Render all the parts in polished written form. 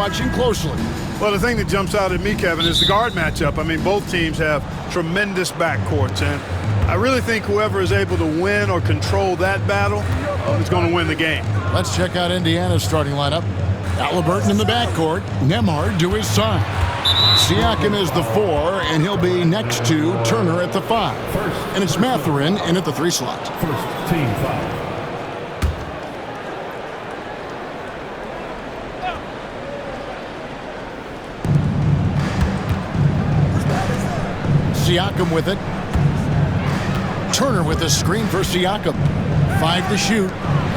watching closely. Well, the thing that jumps out at me, Kevin, is the guard matchup. I mean, both teams have tremendous backcourts, and I really think whoever is able to win or control that battle is going to win the game. Let's check out Indiana's starting lineup. Halliburton in the backcourt, Nembhard to his side. Siakam is the 4, and he'll be next to Turner at the 5. And it's Mathurin in at the 3 slot. First team foul. Siakam with it. Turner with a screen for Siakam. 5 to shoot,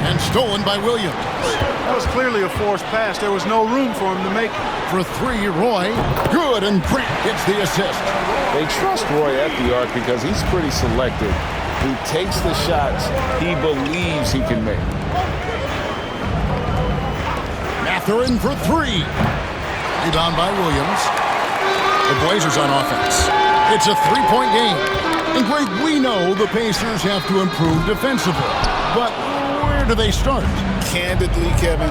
and stolen by Williams. That was clearly a forced pass. There was no room for him to make it. For 3, Roy. Good, and Grant gets the assist. They trust Roy at the arc because he's pretty selective. He takes the shots he believes he can make. Mathurin for 3. Rebound by Williams. The Blazers on offense. It's a 3-point game. And Greg, we know the Pacers have to improve defensively. But where do they start? Candidly, Kevin,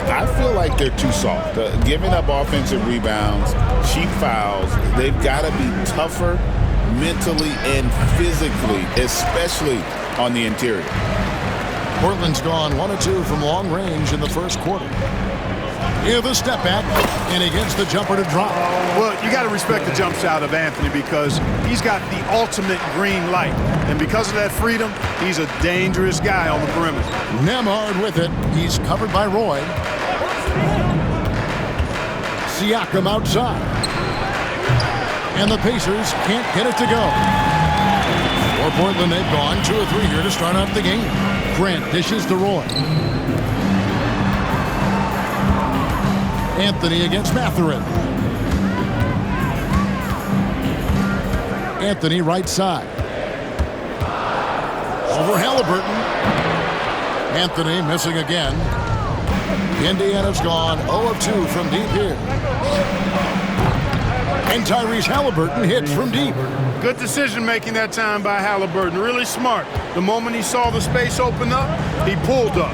I feel like they're too soft. Giving up offensive rebounds, cheap fouls, they've got to be tougher mentally and physically, especially on the interior. Portland's gone 1 of 2 from long range in the first quarter. Here the step back, and he gets the jumper to drop. Well, you got to respect the jump shot of Anthony because he's got the ultimate green light. And because of that freedom, he's a dangerous guy on the perimeter. Nembhard with it. He's covered by Roy. Siakam outside. And the Pacers can't get it to go. For Portland, they've gone 2 of 3 here to start off the game. Grant dishes to Roy. Anthony against Mathurin. Anthony right side. Over Halliburton. Anthony missing again. Indiana's gone 0 of 2 from deep here. And Tyrese Halliburton hits from deep. Good decision making that time by Halliburton. Really smart. The moment he saw the space open up, he pulled up.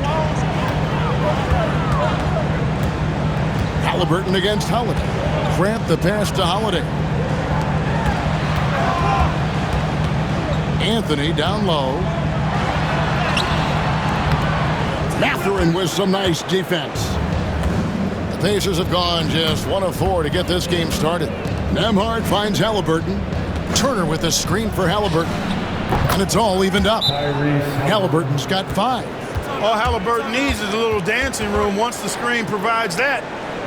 Halliburton against Holiday. Grant the pass to Holiday. Anthony down low. Mathurin with some nice defense. The Pacers have gone just 1 of 4 to get this game started. Nembhard finds Halliburton. Turner with a screen for Halliburton. And it's all evened up. Halliburton's got 5. All Halliburton needs is a little dancing room. Once the screen provides that,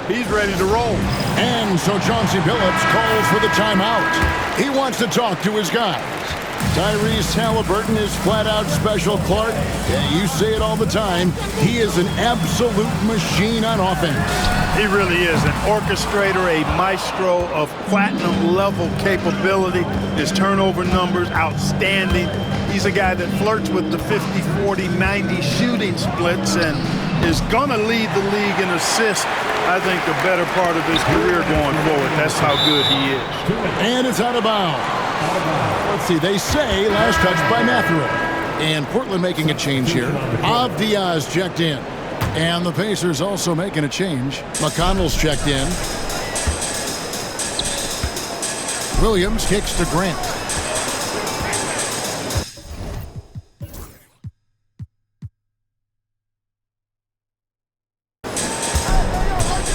he's ready to roll. And so Chauncey Billups calls for the timeout. He wants to talk to his guys. Tyrese Halliburton is flat-out special, Clark. Yeah, you say it all the time. He is an absolute machine on offense. He really is an orchestrator, a maestro of platinum-level capability. His turnover numbers, outstanding. He's a guy that flirts with the 50, 40, 90 shooting splits and is going to lead the league in assists, I think, the better part of his career going forward. That's how good he is. And it's out of bounds. Let's see, they say last touch by Mathurin. And Portland making a change here. Avdia's checked in. And the Pacers also making a change. McConnell's checked in. Williams kicks to Grant.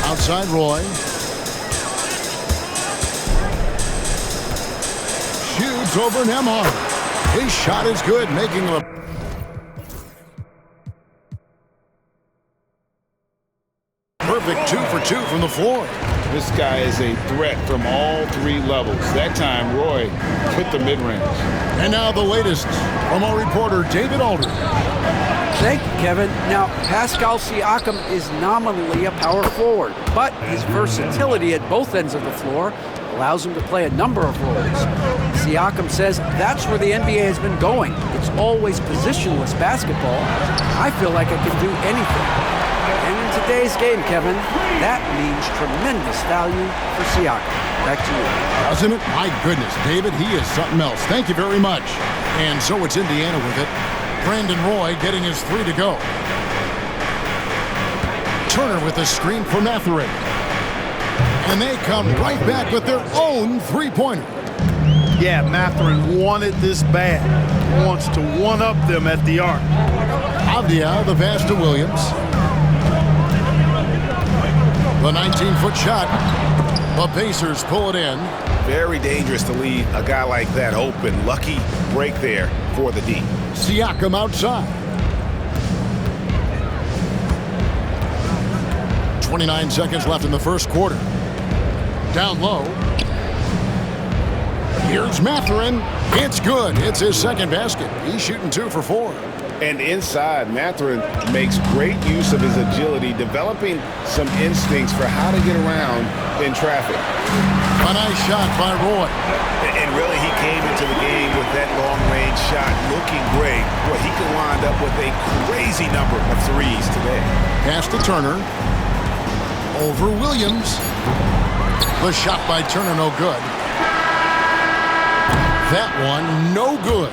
Outside Roy. Shoots over Nembhard. His shot is good, making a perfect 2 for 2 from the floor. This guy is a threat from all 3 levels. That time, Roy hit the mid-range. And now the latest from our reporter, David Aldridge. Thank you, Kevin. Now, Pascal Siakam is nominally a power forward, but his versatility at both ends of the floor allows him to play a number of roles. Siakam says that's where the NBA has been going. It's always positionless basketball. I feel like I can do anything. And in today's game, Kevin, that means tremendous value for Siakam. Back to you. Doesn't it? My goodness, David, he is something else. Thank you very much. And so it's Indiana with it. Brandon Roy getting his 3 to go. Turner with a screen for Mathurin. And they come right back with their own three-pointer. Yeah, Mathurin wanted this bad. Wants to one-up them at the arc. Avdia, the pass to Williams. The 19-foot shot. The Pacers pull it in. Very dangerous to leave a guy like that open. Lucky break there for the D. Siakam outside. 29 seconds left in the first quarter. Down low. Here's Mathurin. It's good. It's his second basket. He's shooting 2 for 4. And inside, Mathurin makes great use of his agility, developing some instincts for how to get around in traffic. A nice shot by Roy. And really, he came into the game with that long-range shot looking great. Well, he could wind up with a crazy number of threes today. Pass to Turner. Over Williams. The shot by Turner, no good. That one, no good.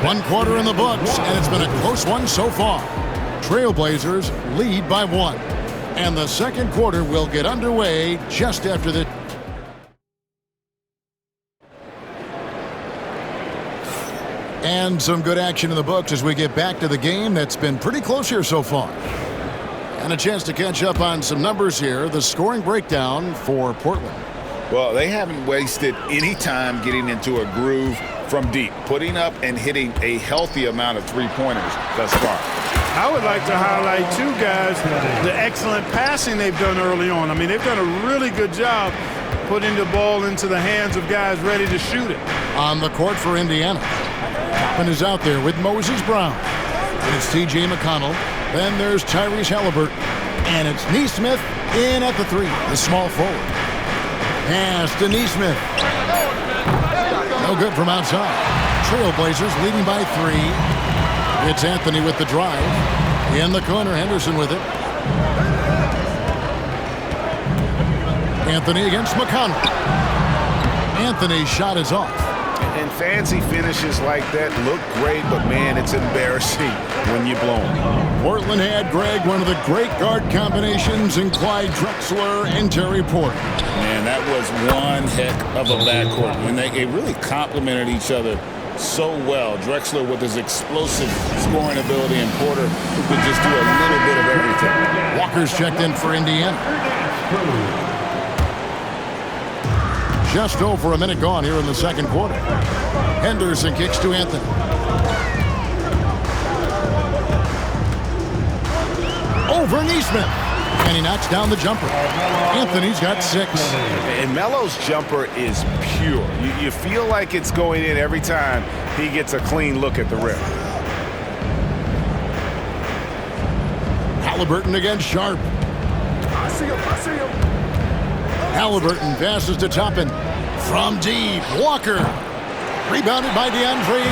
1 quarter in the books, and it's been a close one so far. Trailblazers lead by 1. And the second quarter will get underway just after the... And some good action in the books as we get back to the game that's been pretty close here so far. And a chance to catch up on some numbers here. The scoring breakdown for Portland. Well, they haven't wasted any time getting into a groove from deep, putting up and hitting a healthy amount of three-pointers thus far. I would like to highlight, too, guys, the excellent passing they've done early on. I mean, they've done a really good job putting the ball into the hands of guys ready to shoot it. On the court for Indiana. Toppin is out there with Moses Brown. It's T.J. McConnell. Then there's Tyrese Halliburton. And it's Nesmith in at the 3, the small forward. Pass to Nesmith. No good from outside. Trailblazers leading by 3. It's Anthony with the drive. In the corner, Henderson with it. Anthony against McConnell. Anthony's shot is off. And fancy finishes like that look great, but man, it's embarrassing when you blow them. Portland had, Greg, one of the great guard combinations in Clyde Drexler and Terry Porter. Man, that was one heck of a backcourt. And they really complemented each other so well. Drexler with his explosive scoring ability and Porter who could just do a little bit of everything. Walker's checked in for Indiana. Just over a minute gone here in the second quarter. Henderson kicks to Anthony. Over Nesmith. And he knocks down the jumper. Anthony's got 6. And Melo's jumper is pure. You feel like it's going in every time he gets a clean look at the rim. Halliburton against Sharp. I see him. Halliburton passes to Toppin. From deep, Walker. Rebounded by DeAndre.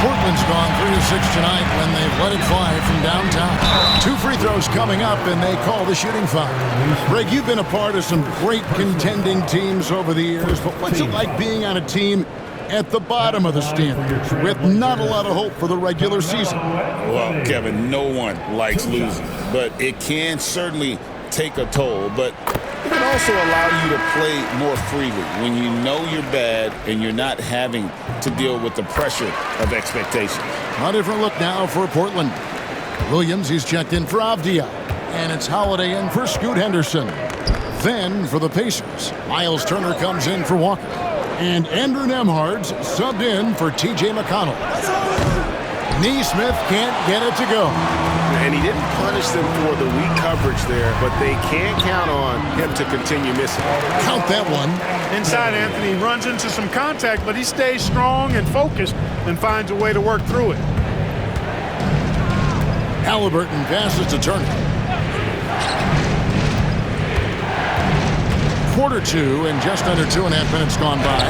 Portland's gone 3-6 tonight when they've let it fly from downtown. 2 free throws coming up, and they call the shooting foul. Greg, you've been a part of some great contending teams over the years, but what's it like being on a team at the bottom of the standings with not a lot of hope for the regular season? Well, Kevin, no one likes losing, but it can certainly take a toll. But it can also allow you to play more freely when you know you're bad and you're not having to deal with the pressure of expectations. A different look now for Portland. Williams, he's checked in for Avdia. And it's Holiday in for Scoot Henderson. Then for the Pacers, Miles Turner comes in for Walker. And Andrew Nembhard's subbed in for T.J. McConnell. Nesmith can't get it to go. And he didn't punish them for the weak coverage there, but they can't count on him to continue missing. Count that one. Inside, Anthony runs into some contact, but he stays strong and focused and finds a way to work through it. Halliburton passes to Turner. Quarter 2 and just under 2.5 minutes gone by.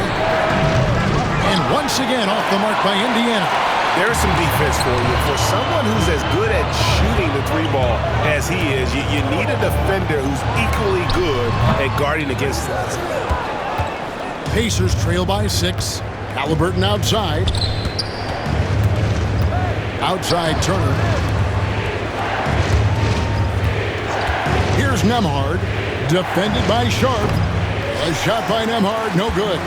And once again off the mark by Indiana. There's some defense for you. For someone who's as good at shooting the 3-ball as he is, you need a defender who's equally good at guarding against that. Pacers trail by 6. Halliburton outside. Outside Turner. Here's Nembhard. Defended by Sharp. A shot by Nembhard, no good.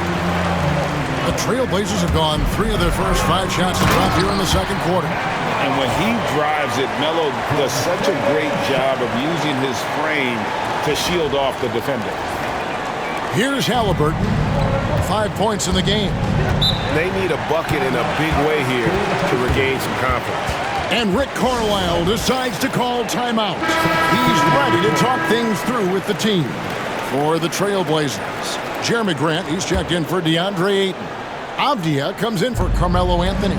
The Trailblazers have gone 3 of their first 5 shots to drop here in the second quarter. And when he drives it, Melo does such a great job of using his frame to shield off the defender. Here's Halliburton. 5 points in the game. They need a bucket in a big way here to regain some confidence. And Rick Carlisle decides to call timeout. He's ready to talk things through with the team. For the Trailblazers, Jeremy Grant, he's checked in for DeAndre Ayton. Avdia comes in for Carmelo Anthony.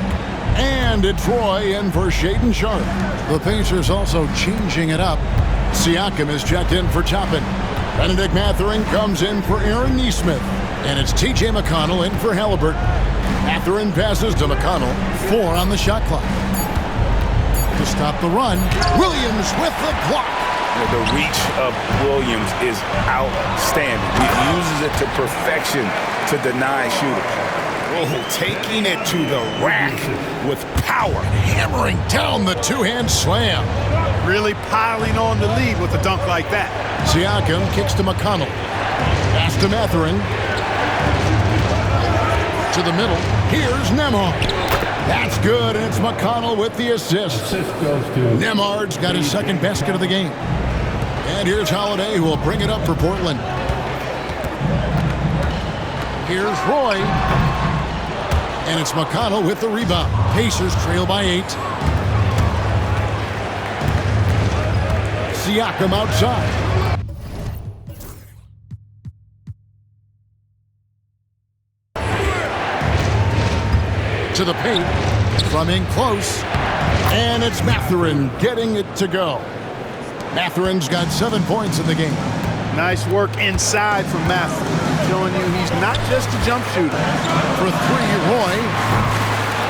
And it's Roy in for Shaedon Sharpe. The Pacers also changing it up. Siakam is checked in for Toppin. Benedict Mathurin comes in for Aaron Nesmith. And it's T.J. McConnell in for Halliburton. Mathurin passes to McConnell. 4 on the shot clock. To stop the run, Williams with the block. The reach of Williams is outstanding. He uses it to perfection to deny shooters. Oh, taking it to the rack with power. Hammering down the two-hand slam. Really piling on the lead with a dunk like that. Siakam kicks to McConnell. Pass to Mathurin. To the middle. Here's Nembhard. That's good, and it's McConnell with the assist. Nembhard's got his second basket of the game. And here's Holiday, who will bring it up for Portland. Here's Roy. And it's McConnell with the rebound. Pacers trail by 8. Siakam outside. To the paint, from in close, and it's Mathurin getting it to go. Mathurin's got 7 points in the game. Nice work inside from Mathurin, showing you he's not just a jump shooter. For 3, Roy.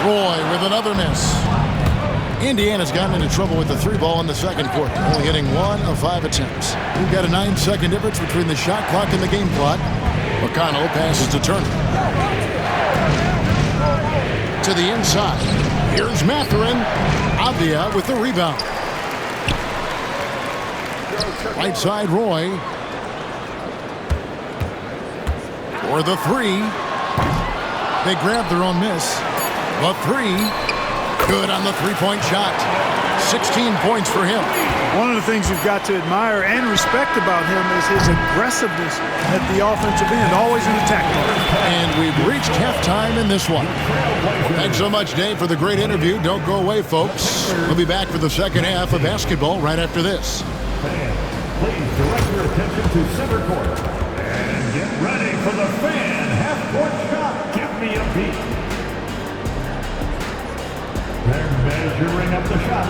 Roy with another miss. Indiana's gotten into trouble with the 3 ball in the second quarter, only hitting 1 of 5 attempts. We've got a 9-second difference between the shot clock and the game clock. McConnell passes to Turner. To the inside. Here's Mathurin. Avdia with the rebound. Right side, Roy. For the 3. They grabbed their own miss. The 3. Good on the three-point shot. 16 points for him. One of the things you've got to admire and respect about him is his aggressiveness at the offensive end, always in attack mode. And we've reached halftime in this one. Thanks so much, Dave, for the great interview. Don't go away, folks. We'll be back for the second half of basketball right after this. Please direct your attention to center court and get ready for the fan half-court shot. Give me a beat. They're measuring up the shot.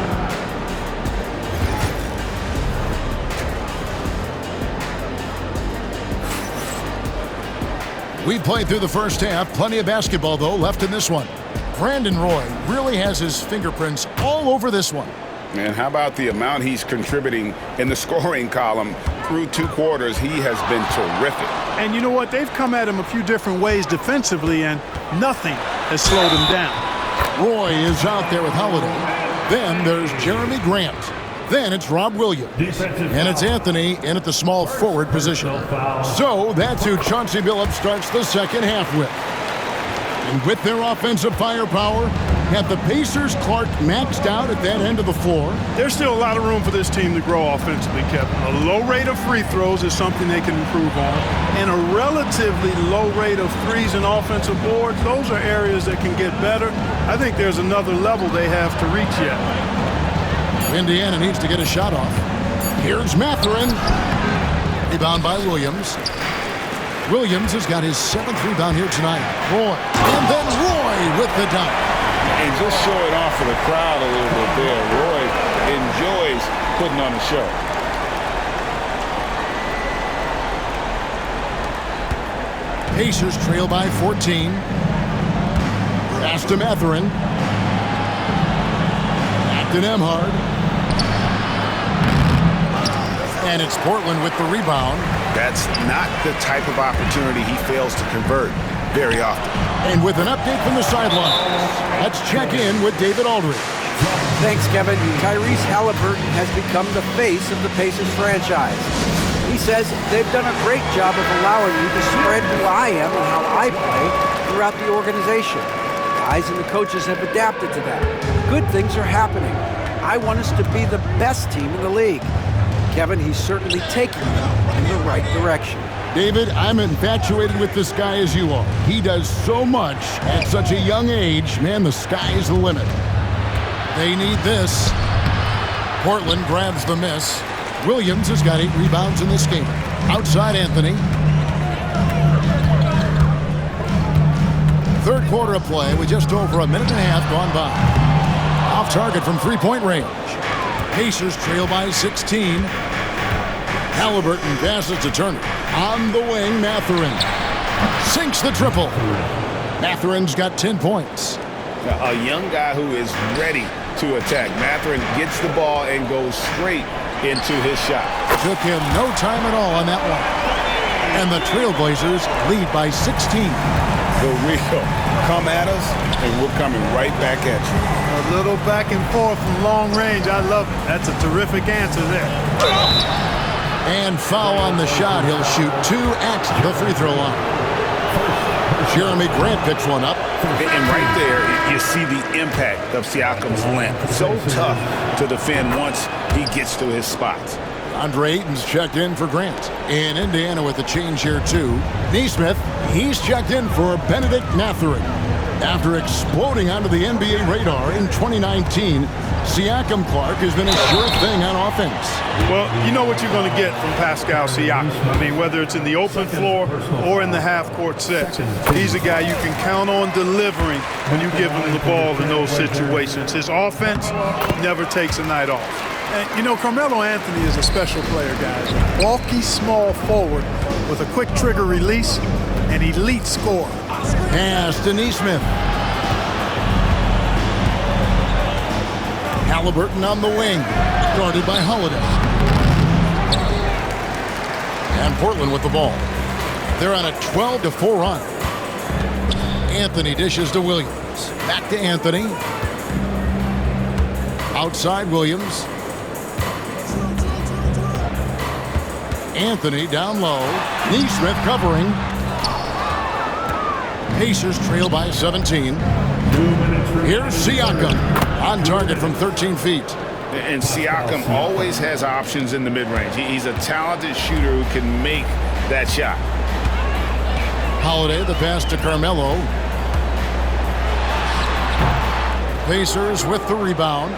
We played through the first half. Plenty of basketball, though, left in this one. Brandon Roy really has his fingerprints all over this one. And how about the amount he's contributing in the scoring column? Through 2 quarters, he has been terrific. And you know what? They've come at him a few different ways defensively, and nothing has slowed him down. Roy is out there with Holiday. Then there's Jeremy Grant. Then it's Rob Williams. And it's Anthony in at the small forward position. So that's who Chauncey Billups starts the second half with. And with their offensive firepower, have the Pacers Clark maxed out at that end of the floor. There's still a lot of room for this team to grow offensively, Kevin. A low rate of free throws is something they can improve on. And a relatively low rate of threes and offensive boards, those are areas that can get better. I think there's another level they have to reach yet. Indiana needs to get a shot off. Here's Mathurin. Rebound by Williams. Williams has got his 7th rebound here tonight. Roy. And then Roy with the dunk. And just show it off for the crowd a little bit there. Roy enjoys putting on the show. Pacers trail by 14. Pass to Mathurin. Back to Nembhard. And it's Portland with the rebound. That's not the type of opportunity he fails to convert very often. And with an update from the sidelines, let's check in with David Aldridge. Thanks, Kevin. Tyrese Halliburton has become the face of the Pacers franchise. He says they've done a great job of allowing me to spread who I am and how I play throughout the organization. Guys and the coaches have adapted to that. Good things are happening. I want us to be the best team in the league. Kevin, he's certainly taking them in the right direction. David, I'm infatuated with this guy as you are. He does so much at such a young age. Man, the sky's the limit. They need this. Portland grabs the miss. Williams has got 8 rebounds in this game. Outside Anthony. Third quarter of play with just over a minute and a half gone by. Off target from three-point range. Pacers trail by 16. Halliburton passes to Turner. On the wing, Mathurin sinks the triple. Mathurin's got 10 points. A young guy who is ready to attack. Mathurin gets the ball and goes straight into his shot. Took him no time at all on that one. And the Trailblazers lead by 16. The real come at us, and we're coming right back at you. A little back and forth from long range. I love it. That's a terrific answer there. And foul on the shot. He'll shoot 2 at the free throw line. Jeremy Grant picks one up. And right there, you see the impact of Siakam's length. So tough to defend once he gets to his spots. Andre Ayton's checked in for Grant. In Indiana with a change here too. Nesmith, he's checked in for Benedict Mathurin. After exploding onto the NBA radar in 2019, Siakam Clark has been a sure thing on offense. Well, you know what you're going to get from Pascal Siakam. I mean, whether it's in the open floor or in the half-court sets, he's a guy you can count on delivering when you give him the ball in those situations. His offense never takes a night off. And, you know, Carmelo Anthony is a special player, guys. A bulky, small forward with a quick trigger release, an elite scorer. Pass to Nesmith. Halliburton on the wing, guarded by Holiday. And Portland with the ball. They're on a 12-4 run. Anthony dishes to Williams. Back to Anthony. Outside Williams. Anthony down low. Nesmith covering. Pacers trail by 17. Here's Siakam on target from 13 feet. And Siakam always has options in the mid-range. He's a talented shooter who can make that shot. Holiday, the pass to Carmelo. Pacers with the rebound.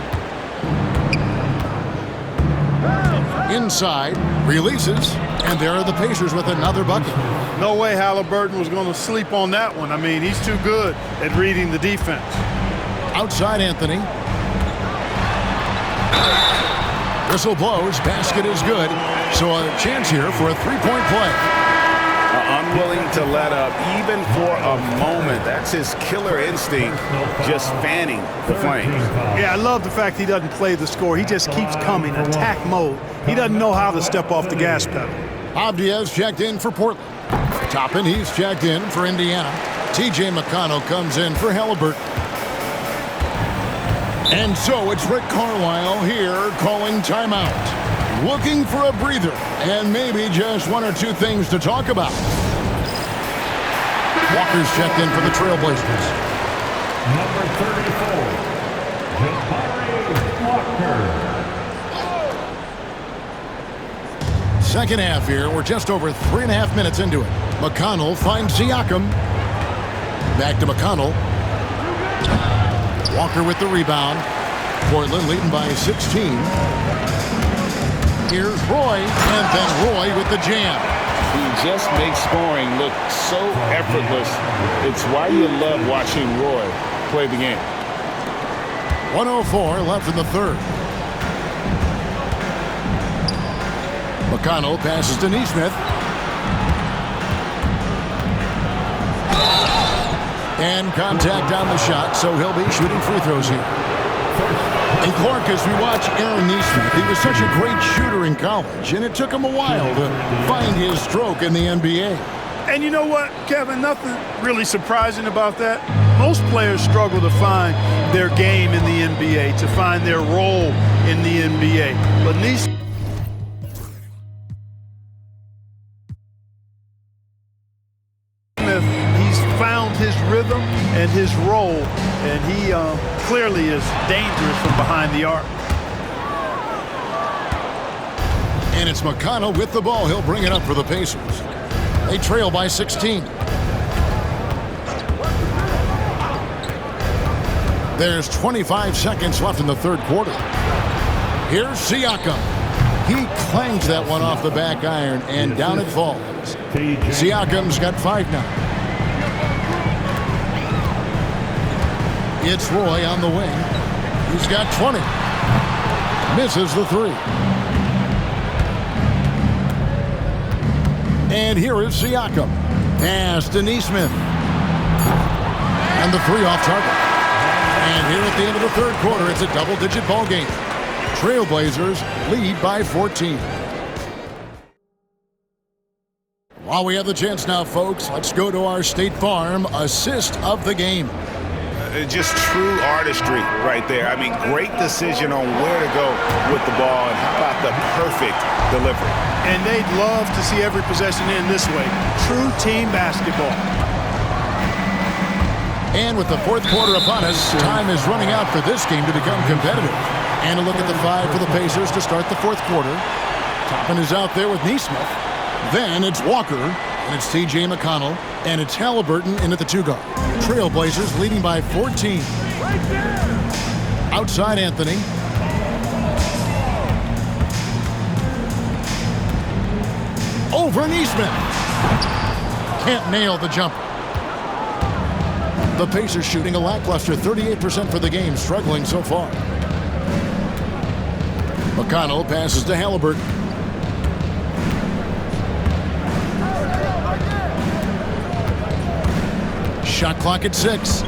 Inside, releases, and there are the Pacers with another bucket. No way Halliburton was going to sleep on that one. I mean, he's too good at reading the defense. Outside Anthony. Whistle blows, basket is good, so a chance here for a three-point play. Unwilling to let up, even for a moment. That's his killer instinct, just fanning the flames. Yeah, I love the fact he doesn't play the score. He just keeps coming, attack mode. He doesn't know how to step off the gas pedal. Avdia's checked in for Portland. Toppin, he's checked in for Indiana. T.J. McConnell comes in for Halliburton. And so it's Rick Carlisle here calling timeout. Looking for a breather and maybe just one or two things to talk about. Walker's checked in for the Trailblazers. Number 34, Jabari Walker. Second half here. We're just over 3.5 minutes into it. McConnell finds Siakam. Back to McConnell. Walker with the rebound. Portland leading by 16. Here's Roy, and then Roy with the jam. He just makes scoring look so effortless. It's why you love watching Roy play the game. 1:04 left in the third. McConnell passes to Nesmith. And contact on the shot, so he'll be shooting free throws here. And Clark, as we watch Aaron Nesmith, he was such a great shooter in college, and it took him a while to find his stroke in the NBA. And you know what, Kevin, nothing really surprising about that. Most players struggle to find their game in the NBA, to find their role in the NBA. But Nesmith rhythm and his role, and he clearly is dangerous from behind the arc. And it's McConnell with the ball. He'll bring it up for the Pacers. They trail by 16. There's 25 seconds left in the third quarter. Here's Siakam. He clangs that one off the back iron, and down it falls. Siakam's got 5 now. It's Roy on the wing. He's got 20. Misses the 3. And here is Siakam. Pass to Nesmith. And the 3 off target. And here at the end of the third quarter, it's a double-digit ball game. Trailblazers lead by 14. While we have the chance now, folks, let's go to our State Farm assist of the game. Just true artistry right there. I mean, great decision on where to go with the ball, and how about the perfect delivery. And they'd love to see every possession end this way. True team basketball. And with the fourth quarter upon us, time is running out for this game to become competitive. And a look at the 5 for the Pacers to start the fourth quarter. Toppin is out there with Nesmith. Then it's Walker, and it's T.J. McConnell, and it's Halliburton in at the 2 guard. Trailblazers leading by 14. Outside Anthony. Over Nesmith. Can't nail the jumper. The Pacers shooting a lackluster 38% for the game, struggling so far. McConnell passes to Halliburton. Shot clock at 6.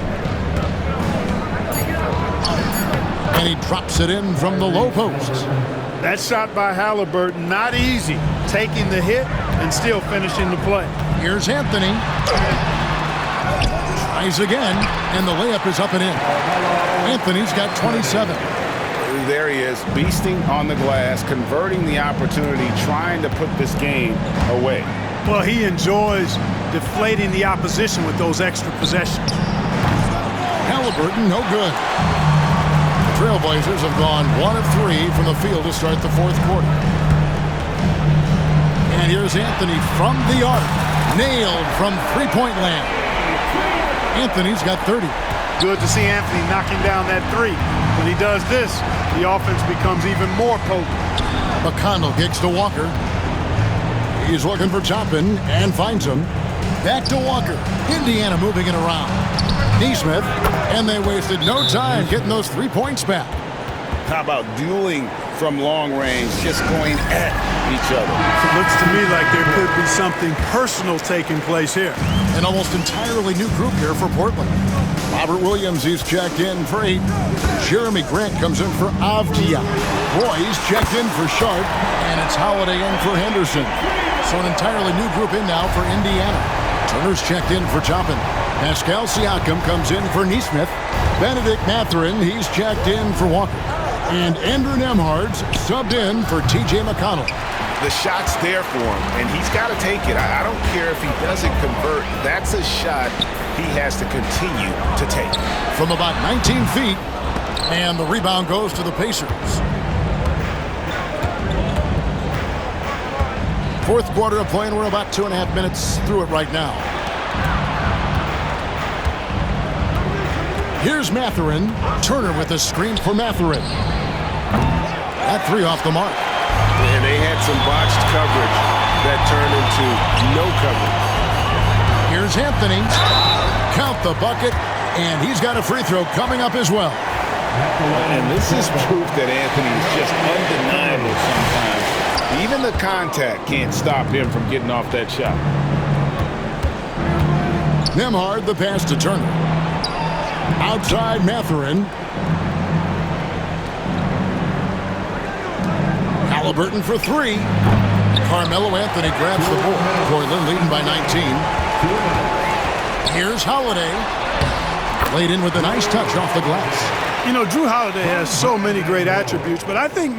And he drops it in from the low post. That shot by Halliburton, not easy. Taking the hit and still finishing the play. Here's Anthony. Tries again, and the layup is up and in. Anthony's got 27. There he is, beasting on the glass, converting the opportunity, trying to put this game away. Well, he enjoys deflating the opposition with those extra possessions. Halliburton, no good. The Trailblazers have gone 1 of 3 from the field to start the fourth quarter. And here's Anthony from the arc. Nailed from three-point land. Anthony's got 30. Good to see Anthony knocking down that 3. When he does this, the offense becomes even more potent. McConnell kicks to Walker. He's looking for Toppin and finds him. Back to Walker. Indiana moving it around. Nesmith, and they wasted no time getting those 3 points back. How about dueling from long range, just going at each other? It looks to me like there could be something personal taking place here. An almost entirely new group here for Portland. Robert Williams, he's checked in for 8. Jeremy Grant comes in for Avdia. Roy's checked in for Sharp, and it's Holiday in for Henderson. So an entirely new group in now for Indiana. Turner's checked in for Toppin. Pascal Siakam comes in for Nesmith. Benedict Mathurin, he's checked in for Walker. And Andrew Nembhard's subbed in for T.J. McConnell. The shot's there for him, and he's got to take it. I don't care if he doesn't convert. That's a shot he has to continue to take. From about 19 feet, and the rebound goes to the Pacers. Fourth quarter of play, and we're about 2.5 minutes through it right now. Here's Mathurin. Turner with a screen for Mathurin. That 3 off the mark. And they had some botched coverage that turned into no coverage. Here's Anthony. Count the bucket, and he's got a free throw coming up as well. And this is proof that Anthony is just undeniable sometimes. Even the contact can't stop him from getting off that shot. Nembhard, the pass to Turner. Outside Mathurin. Halliburton for 3. Carmelo Anthony grabs the ball. Portland leading by 19. Here's Holiday. Laid in with a nice touch off the glass. You know, Drew Holiday has so many great attributes, but I think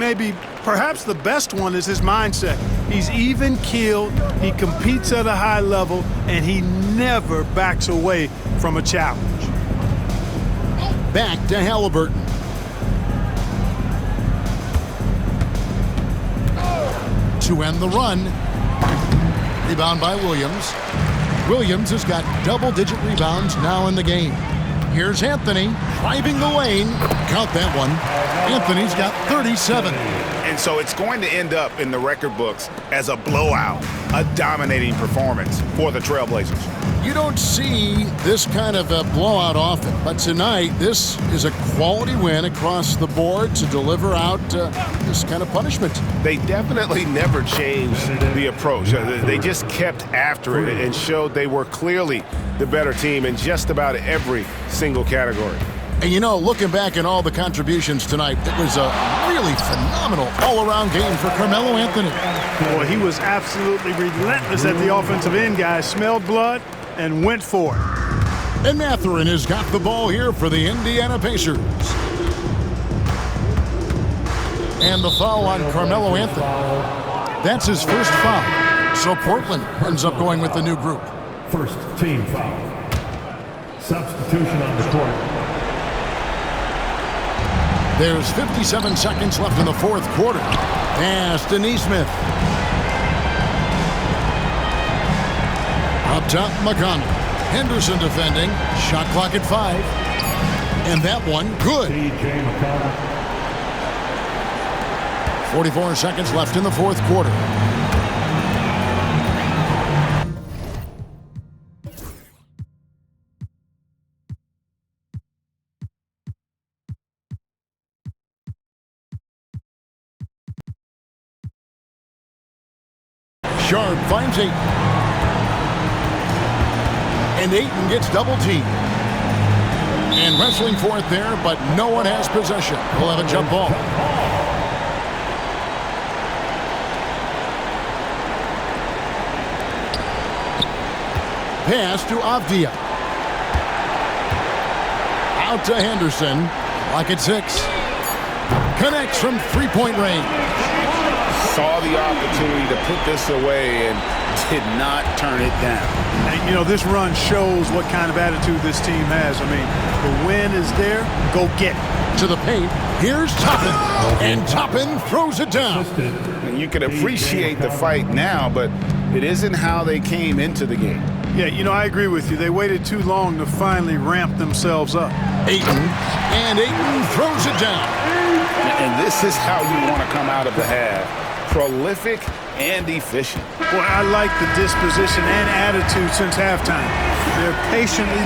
perhaps the best one is his mindset. He's even-keeled, he competes at a high level, and he never backs away from a challenge. Back to Halliburton. To end the run. Rebound by Williams. Williams has got double-digit rebounds now in the game. Here's Anthony driving the lane. Count that one. Anthony's got 37. And so it's going to end up in the record books as a blowout, a dominating performance for the Trailblazers. You don't see this kind of a blowout often, but tonight this is a quality win across the board to deliver out this kind of punishment. They definitely never changed the approach. They just kept after it and showed they were clearly the better team in just about every single category. And you know, looking back at all the contributions tonight, it was a really phenomenal all-around game for Carmelo Anthony. Boy, he was absolutely relentless at the offensive end, guys. Smelled blood and went for it. And Mathurin has got the ball here for the Indiana Pacers. And the foul on Carmelo Anthony. That's his first foul. So Portland ends up going with the new group. First team foul. Substitution on the court. There's 57 seconds left in the fourth quarter. Pass to Nesmith. Up top, McConnell. Henderson defending. Shot clock at 5. And that one, good. T.J. McConnell. 44 seconds left in the fourth quarter. Sharp finds Ayton. And Ayton gets double teamed. And wrestling for it there, but no one has possession. We'll have a jump ball. Pass to Avdia. Out to Henderson. Clock at 6. Connects from three-point range. Saw the opportunity to put this away and did not turn it down. And, you know, this run shows what kind of attitude this team has. I mean, the win is there. Go get it. To the paint. Here's Toppin. And Toppin throws it down. And you can appreciate the fight now, but it isn't how they came into the game. Yeah, you know, I agree with you. They waited too long to finally ramp themselves up. Ayton. And Ayton throws it down. And this is how you want to come out of the half. Prolific and efficient. Boy, I like the disposition and attitude since halftime. They're patiently